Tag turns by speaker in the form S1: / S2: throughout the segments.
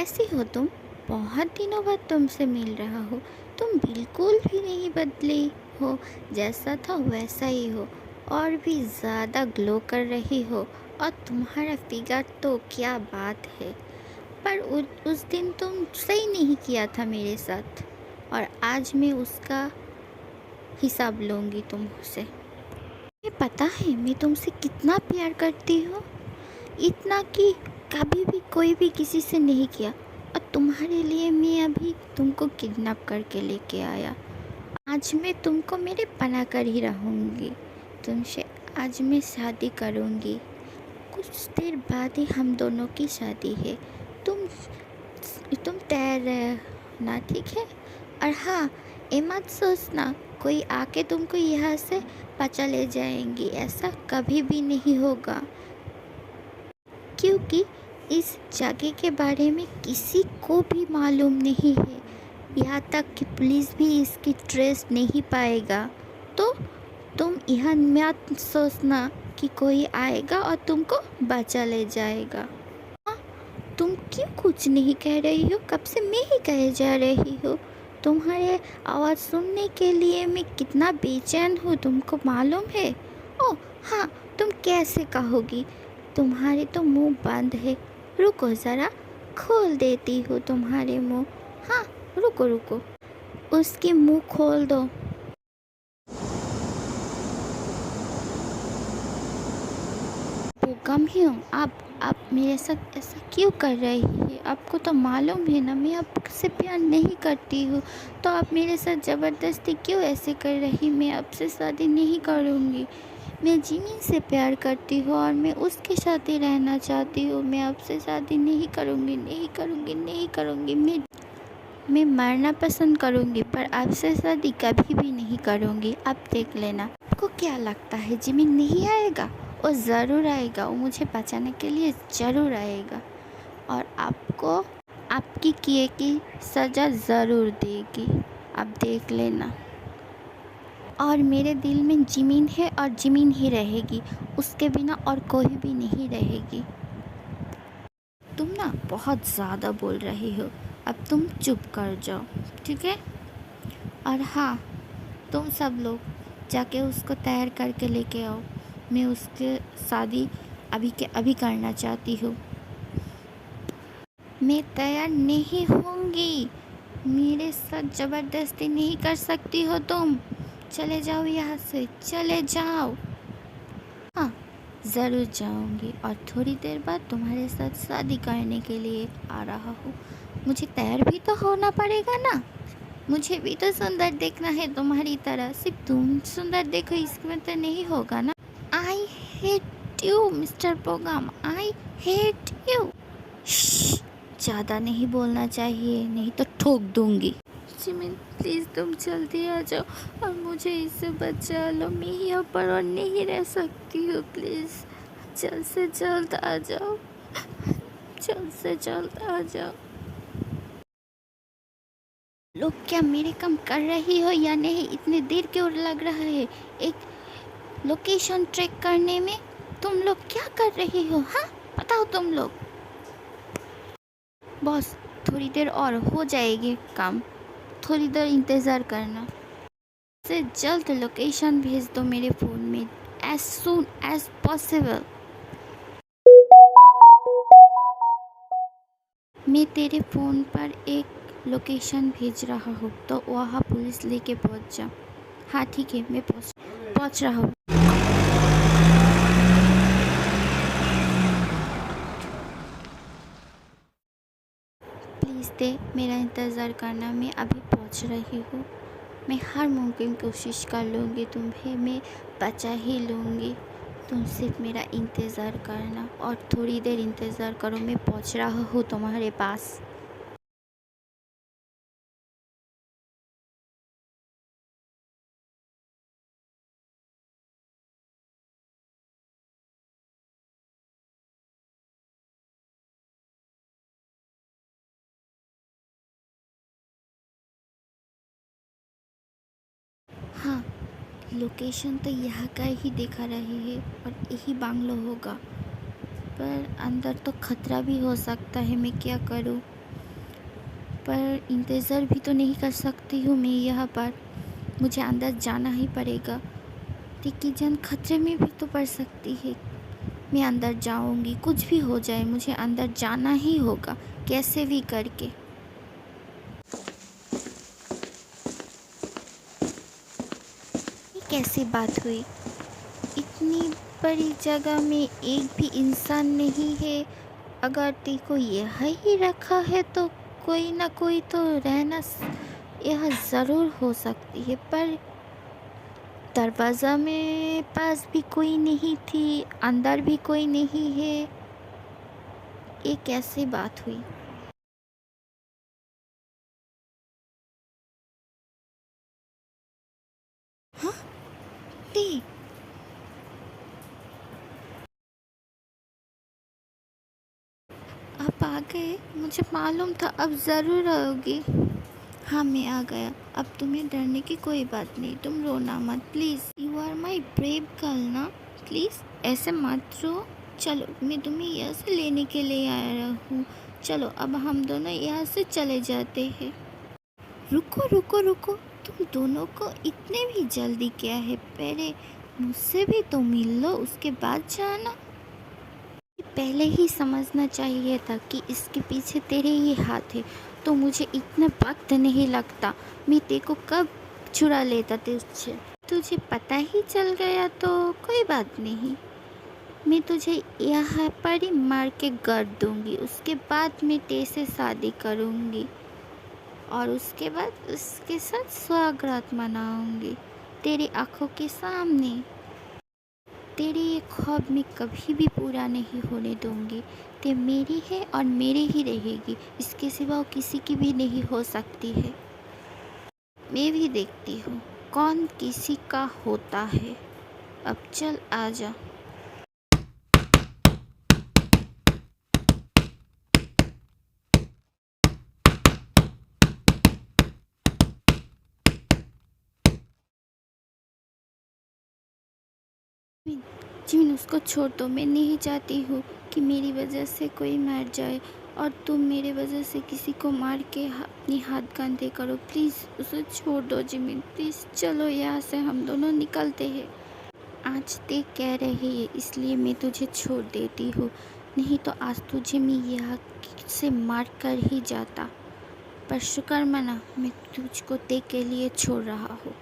S1: कैसी हो तुम? बहुत दिनों बाद तुमसे मिल रहा हो। तुम बिल्कुल भी नहीं बदली हो, जैसा था वैसा ही हो, और भी ज़्यादा ग्लो कर रही हो। और तुम्हारा फिगर तो क्या बात है। पर उस दिन तुम सही नहीं किया था मेरे साथ, और आज मैं उसका हिसाब लूँगी तुमसे। मुझे पता है मैं तुमसे कितना प्यार करती हूँ, इतना कि कभी भी कोई भी किसी से नहीं किया। और तुम्हारे लिए मैं अभी तुमको किडनैप करके लेके आया। आज मैं तुमको मेरे बना कर ही रहूँगी। तुमसे आज मैं शादी करूँगी। कुछ देर बाद ही हम दोनों की शादी है। तुम तैयार रहना, ठीक है? और हाँ, ये मत सोचना कोई आके तुमको यहाँ से बचा ले जाएंगी, ऐसा कभी भी नहीं होगा। क्योंकि इस जगह के बारे में किसी को भी मालूम नहीं है, यहाँ तक कि पुलिस भी इसकी ट्रेस नहीं पाएगा। तो तुम यह मत सोचना कि कोई आएगा और तुमको बचा ले जाएगा। हाँ, तुम क्यों कुछ नहीं कह रही हो? कब से मैं ही कहे जा रही हूँ। तुम्हारे आवाज़ सुनने के लिए मैं कितना बेचैन हूँ, तुमको मालूम है? ओह हाँ, तुम कैसे कहोगी? तुम्हारे तो मुंह बंद है। रुको ज़रा, खोल देती हूँ तुम्हारे मुंह। हाँ, रुको रुको, उसकी मुंह खोल दो। वो कम ही हूँ। आप मेरे साथ ऐसा क्यों कर रही है? आपको तो मालूम है ना मैं आपसे प्यार नहीं करती हूँ, तो आप मेरे साथ ज़बरदस्ती क्यों ऐसे कर रही? मैं आपसे शादी नहीं करूँगी। मैं जिमी से प्यार करती हूँ और मैं उसके साथ ही रहना चाहती हूँ। मैं आपसे शादी नहीं करूँगी, नहीं करूँगी, नहीं करूँगी। मैं मरना पसंद करूँगी, पर आपसे शादी कभी भी नहीं करूँगी। आप देख लेना। आपको क्या लगता है जिमी नहीं आएगा? वो ज़रूर आएगा, वो मुझे बचाने के लिए ज़रूर आएगा, और आपको आपकी किए की सज़ा ज़रूर देगी। आप देख लेना। और मेरे दिल में जिमीन है और जिमीन ही रहेगी, उसके बिना और कोई भी नहीं रहेगी। तुम ना बहुत ज़्यादा बोल रही हो, अब तुम चुप कर जाओ, ठीक है? और हाँ, तुम सब लोग जाके उसको तैयार करके लेके आओ। मैं उसके शादी अभी के अभी करना चाहती हूँ। मैं तैयार नहीं होंगी। मेरे साथ ज़बरदस्ती नहीं कर सकती हो तुम। चले जाओ यहाँ से, चले जाओ। हाँ, ज़रूर जाऊँगी, और थोड़ी देर बाद तुम्हारे साथ शादी करने के लिए आ रहा हूँ। मुझे तैयार भी तो होना पड़ेगा ना। मुझे भी तो सुंदर देखना है तुम्हारी तरह। सिर्फ तुम सुंदर देखो इसमें तो नहीं होगा ना। आई हेट यू मिस्टर पोगम, आई हेट यू। ज़्यादा नहीं बोलना चाहिए, नहीं तो ठोक दूंगी। जिमिन प्लीज़ तुम जल्दी आ जाओ और मुझे इससे बचा लो। मैं यहाँ पर और नहीं रह सकती हूँ। प्लीज़ जल्द से जल्द आ जाओ, जल्द से जल्द आ जाओ। लोग क्या मेरे काम कर रही हो या नहीं? इतनी देर क्यों लग रहा है एक लोकेशन ट्रैक करने में? तुम लोग क्या कर रही हो? हाँ, बताओ तुम लोग। बॉस, थोड़ी देर और हो जाएगी काम, थोड़ी देर इंतज़ार करना। से जल्द लोकेशन भेज दो मेरे फ़ोन में, एज सून एज पॉसिबल। मैं तेरे फ़ोन पर एक लोकेशन भेज रहा हूँ, तो वहाँ पुलिस लेके पहुँच जा। हाँ ठीक है, मैं पहुँच रहा हूँ। प्लीज़ दे मेरा इंतज़ार करना, मैं अभी पहुँच रही हूँ। मैं हर मुमकिन कोशिश कर लूँगी, तुम्हें मैं बचा ही लूँगी। तुम सिर्फ मेरा इंतज़ार करना, और थोड़ी देर इंतज़ार करो, मैं पहुँच रहा हूँ तुम्हारे पास। हाँ, लोकेशन तो यहाँ का ही दिखा रही है, और यही बांग्लो होगा, पर अंदर तो खतरा भी हो सकता है। मैं क्या करूँ? पर इंतज़ार भी तो नहीं कर सकती हूँ मैं यहाँ पर। मुझे अंदर जाना ही पड़ेगा। तेरी जान खतरे में भी तो पड़ सकती है। मैं अंदर जाऊँगी, कुछ भी हो जाए मुझे अंदर जाना ही होगा, कैसे भी करके। ये कैसी बात हुई? इतनी बड़ी जगह में एक भी इंसान नहीं है। अगर तेको यह ही रखा है तो कोई ना कोई तो रहना यह ज़रूर हो सकती है, पर दरवाज़ा में पास भी कोई नहीं थी, अंदर भी कोई नहीं है। ये कैसी बात हुई? हाँ, ते आप आ गए? मुझे मालूम था अब ज़रूर आओगी। हाँ, मैं आ गया। अब तुम्हें डरने की कोई बात नहीं, तुम रोना मत please. You are my brave girl ना, प्लीज़ ऐसे मत रो। चलो, मैं तुम्हें यहाँ से लेने के लिए आया हूँ। चलो अब हम दोनों यहाँ से चले जाते हैं। रुको रुको रुको, तुम दोनों को इतने भी जल्दी क्या है? पहले मुझसे भी तो मिल लो, उसके बाद जाना। पहले ही समझना चाहिए था कि इसके पीछे तेरे ही हाथ है, तो मुझे इतना वक्त नहीं लगता। मैं तेरे को कब चुरा लेता तुझसे। तुझे पता ही चल गया तो कोई बात नहीं। मैं तुझे यहाँ पर ही मार के कर दूँगी, उसके बाद मैं तेरे से शादी करूँगी और उसके बाद उसके साथ सुहागरात मनाऊँगी तेरी आँखों के सामने। तेरी ये ख्वाब मैं कभी भी पूरा नहीं होने दूंगी। ते मेरी है और मेरी ही रहेगी, इसके सिवा वो किसी की भी नहीं हो सकती है। मैं भी देखती हूँ कौन किसी का होता है। अब चल आजा। जिमिन उसको छोड़ दो। मैं नहीं चाहती हूँ कि मेरी वजह से कोई मर जाए और तुम मेरे वजह से किसी को मार के अपनी हाथ गंदे करो। प्लीज़ उसे छोड़ दो जिमिन, प्लीज़। चलो यहाँ से हम दोनों निकलते हैं। आज ते कह रही है इसलिए मैं तुझे छोड़ देती हूँ, नहीं तो आज तुझे मैं यहाँ से मार कर ही जाता। पर शुक्र मना मैं तुझको ते के लिए छोड़ रहा हूँ।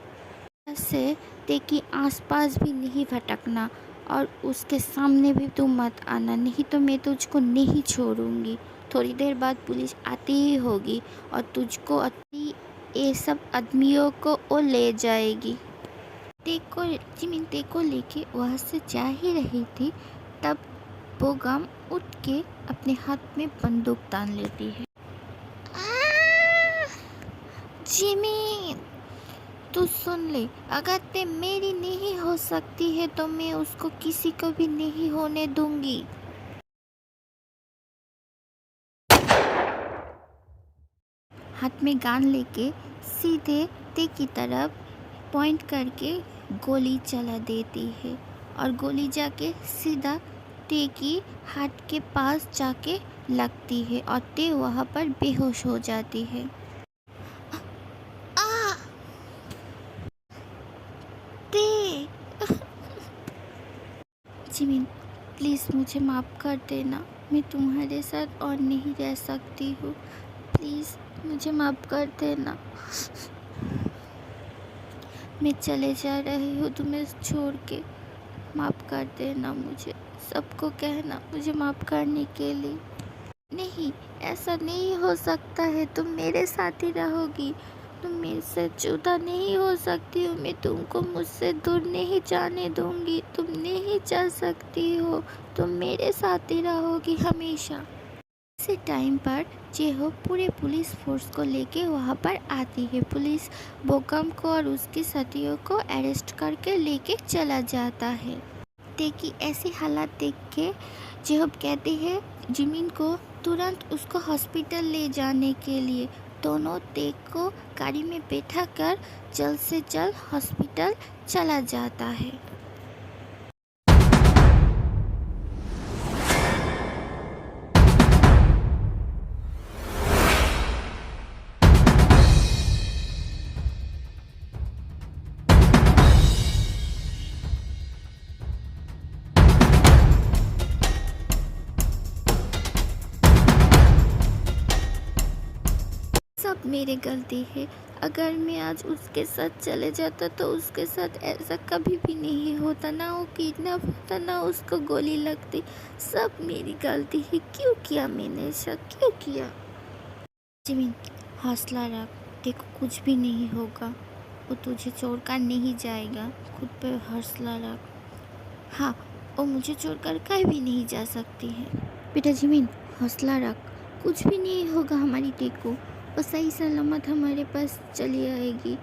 S1: से ते की आसपास भी नहीं भटकना और उसके सामने भी तू मत आना, नहीं तो मैं तुझको नहीं छोड़ूंगी। थोड़ी देर बाद पुलिस आती ही होगी और तुझको अपनी ये सब आदमियों को वो ले जाएगी। देखो जिमिन को लेके वहाँ से जा ही रही थी, तब बोगम उठ के अपने हाथ में बंदूक तान लेती है। जिमिन तू सुन ले, अगर ते मेरी नहीं हो सकती है तो मैं उसको किसी को भी नहीं होने दूंगी। हाथ में गान लेके सीधे ते की तरफ पॉइंट करके गोली चला देती है और गोली जाके सीधा ते की हाथ के पास जाके लगती है और ते वहाँ पर बेहोश हो जाती है। ते जिमिन प्लीज़ मुझे माफ़ कर देना, मैं तुम्हारे साथ और नहीं रह सकती हूँ। प्लीज़ मुझे माफ़ कर देना। मैं चले जा रही हूँ तुम्हें छोड़ के, माफ़ कर देना मुझे। सबको कहना मुझे माफ़ करने के लिए। नहीं, ऐसा नहीं हो सकता है, तुम मेरे साथ ही रहोगी, तुम मेरे से जुदा नहीं हो सकती हो। मैं तुमको मुझसे दूर नहीं जाने दूंगी, तुम नहीं जा सकती हो, तुम मेरे साथ ही रहोगी हमेशा। इसी टाइम पर जेहो पूरे पुलिस फोर्स को लेके वहाँ पर आती है। पुलिस बोकम को और उसकी साथियों को अरेस्ट करके लेके चला जाता है। देखी ऐसी हालत देख के जेहोब कहते हैं जिमिन को तुरंत उसको हॉस्पिटल ले जाने के लिए। दोनों तेग को गाड़ी में बैठा कर जल्द से जल्द हॉस्पिटल चला जाता है। मेरी गलती है। अगर मैं आज उसके साथ चले जाता तो उसके साथ ऐसा कभी भी नहीं होता, ना वो किडनैप होता, ना उसको गोली लगती। सब मेरी गलती है। क्यों किया मैंने ऐसा, क्यों किया? जिमिन, हौसला रख, देखो कुछ भी नहीं होगा, वो तुझे छोड़कर नहीं जाएगा। खुद पे हौसला रख। हाँ, वो मुझे छोड़कर कहीं भी नहीं जा सकती है। बेटा जिमिन, हौसला रख, कुछ भी नहीं होगा हमारी टेको। वो सही सलामत हमारे पास चली आएगी।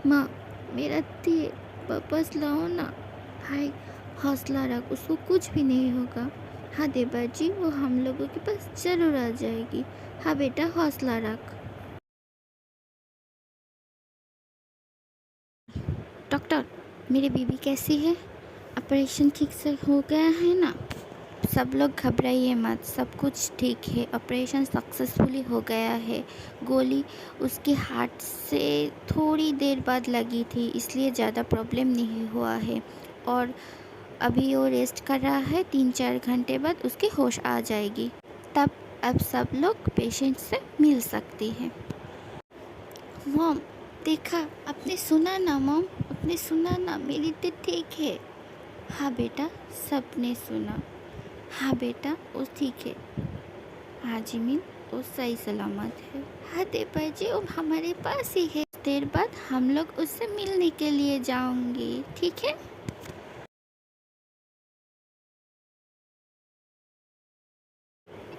S1: माँ, मेरा थे वापस लाओ ना। भाई, हौसला रख, उसको कुछ भी नहीं होगा। हाँ देवर जी, वो हम लोगों के पास ज़रूर आ जाएगी। हाँ बेटा, हौसला रख। डॉक्टर, मेरी बीबी कैसी है? ऑपरेशन ठीक से हो गया है ना? सब लोग घबराइए मत, सब कुछ ठीक है। ऑपरेशन सक्सेसफुली हो गया है। गोली उसके हार्ट से थोड़ी देर बाद लगी थी, इसलिए ज़्यादा प्रॉब्लम नहीं हुआ है। और अभी वो रेस्ट कर रहा है। 3-4 घंटे बाद उसकी होश आ जाएगी। तब अब सब लोग पेशेंट से मिल सकती हैं। मॉम, देखा, आपने सुना ना मॉम, आपने सुना ना, मेरी तो ठीक है। हाँ बेटा, सबने सुना। हाँ बेटा, वो ठीक है। हाँ जिमिन, वो सही सलामत है। हाँ देवर जी, वो हमारे पास ही है। देर बाद हम लोग उससे मिलने के लिए जाएंगे, ठीक है?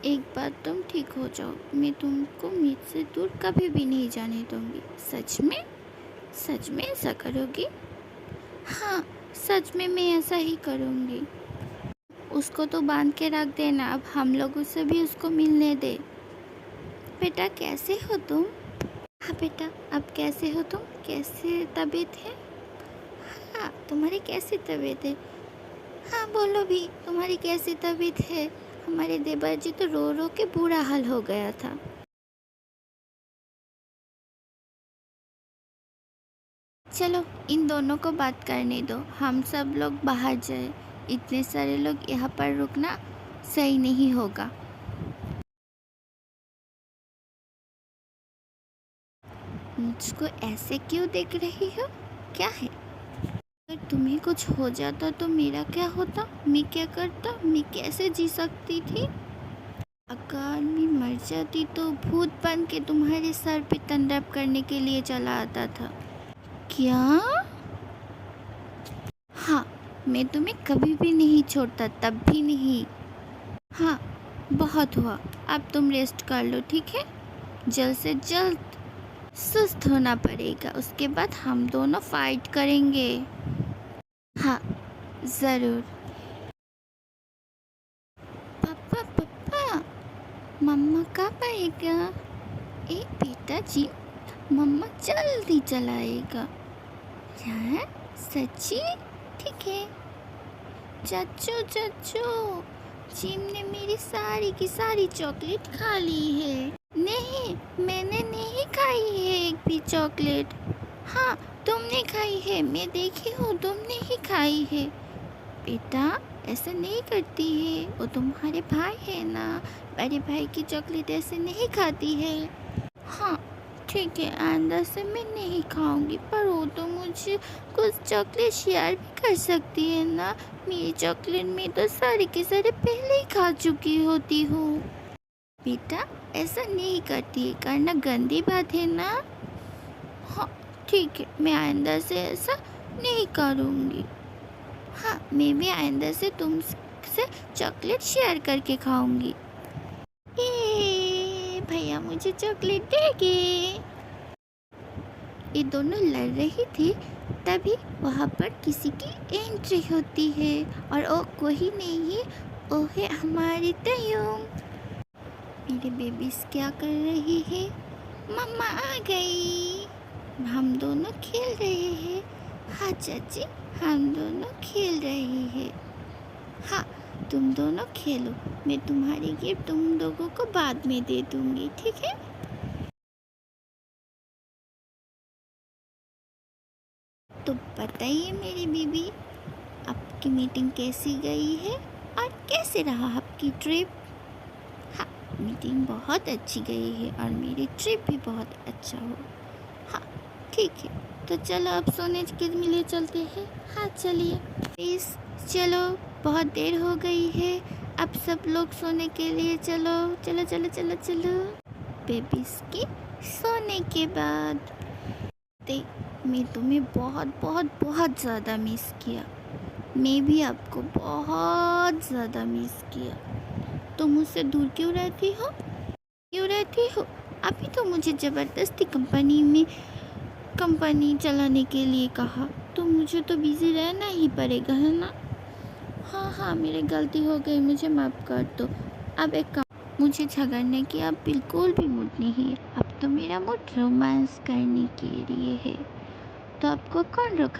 S1: एक बार तुम ठीक हो जाओ, मैं तुमको मुझसे दूर कभी भी नहीं जाने दूंगी। सच में? सच में ऐसा करोगी? हाँ, सच में मैं ऐसा ही करूँगी। उसको तो बांध के रख देना, अब हम लोगों से भी उसको मिलने दे। बेटा कैसे हो तुम? हाँ बेटा, अब कैसे हो तुम? कैसे तबीयत है? हाँ, तुम्हारी कैसी तबीयत है? हाँ बोलो भी, तुम्हारी कैसी तबीयत है? हमारे देवर जी तो रो रो के बुरा हाल हो गया था। चलो इन दोनों को बात करने दो, हम सब लोग बाहर जाए। इतने सारे लोग यहाँ पर रुकना सही नहीं होगा। मुझको ऐसे क्यों देख रही हो? क्या है? अगर तुम्हें कुछ हो जाता तो मेरा क्या होता? मैं क्या करता? मैं कैसे जी सकती थी? अगर मैं मर जाती तो भूत बन के तुम्हारे सर पे तांडव करने के लिए चला आता था। क्या? हाँ, मैं तुम्हें कभी भी नहीं छोड़ता, तब भी नहीं। हाँ, बहुत हुआ, अब तुम रेस्ट कर लो, ठीक है? जल्द से जल्द सुस्त होना पड़ेगा, उसके बाद हम दोनों फाइट करेंगे। हाँ, ज़रूर। पापा पापा, मम्मा कब आएगा? ए बेटा जी, मम्मा जल्दी चलाएगा। यार सच्ची? ठीक है। चाचू चाचू, जिम ने मेरी सारी की सारी चॉकलेट खा ली है। नहीं, मैंने नहीं खाई है एक भी चॉकलेट। हाँ, तुमने खाई है, मैं देखी हूँ, तुमने ही खाई है। बेटा ऐसा नहीं करती है, वो तुम्हारे भाई है ना, बड़े भाई की चॉकलेट ऐसे नहीं खाती है। हाँ ठीक है, आइंदा से मैं नहीं खाऊंगी, पर वो तो मुझे कुछ चॉकलेट शेयर भी कर सकती है ना। मेरी चॉकलेट में तो सारे के सारे पहले ही खा चुकी होती हूँ। बेटा ऐसा नहीं करती है, करना गंदी बात है ना। हाँ ठीक है, मैं आइंदा से ऐसा नहीं करूँगी। हाँ, मैं भी आइंदा से तुमसे चॉकलेट शेयर करके खाऊंगी। ए भैया मुझे चॉकलेट देगी। ये दोनों लड़ रही थी, तभी वहाँ पर किसी की एंट्री होती है, और वो कोई नहीं है, वो है हमारी तय्युम। मेरे बेबीज क्या कर रही है? मम्मा आ गई, हम दोनों खेल रहे हैं। हाँ चाची, हम दोनों खेल रहे हैं। हाँ, तुम दोनों खेलो, मैं तुम्हारी गिफ्ट तुम लोगों को बाद में दे दूँगी, ठीक है? तो बताइए मेरी बीबी, आपकी मीटिंग कैसी गई है और कैसे रहा आपकी ट्रिप? हाँ, मीटिंग बहुत अच्छी गई है और मेरी ट्रिप भी बहुत अच्छा हो। हाँ ठीक है, तो चलो अब सोने के लिए चलते हैं। हाँ चलिए प्लीज़ चलो, बहुत देर हो गई है, अब सब लोग सोने के लिए चलो चलो चलो चलो चलो। बेबीज के सोने के बाद देख, मैं तुम्हें बहुत बहुत बहुत ज़्यादा मिस किया। मैं भी आपको बहुत ज़्यादा मिस किया। तुम मुझसे दूर क्यों रहती हो? क्यों रहती हो? अभी तो मुझे ज़बरदस्ती कंपनी चलाने के लिए कहा, तो मुझे तो बिज़ी रहना ही पड़ेगा, है ना? हाँ हाँ, मेरी गलती हो गई, मुझे माफ़ कर दो। अब एक काम, मुझे झगड़ने की अब बिल्कुल भी मूड नहीं है। अब तो मेरा मूड रोमांस करने के लिए है। तो आपको कौन रोका?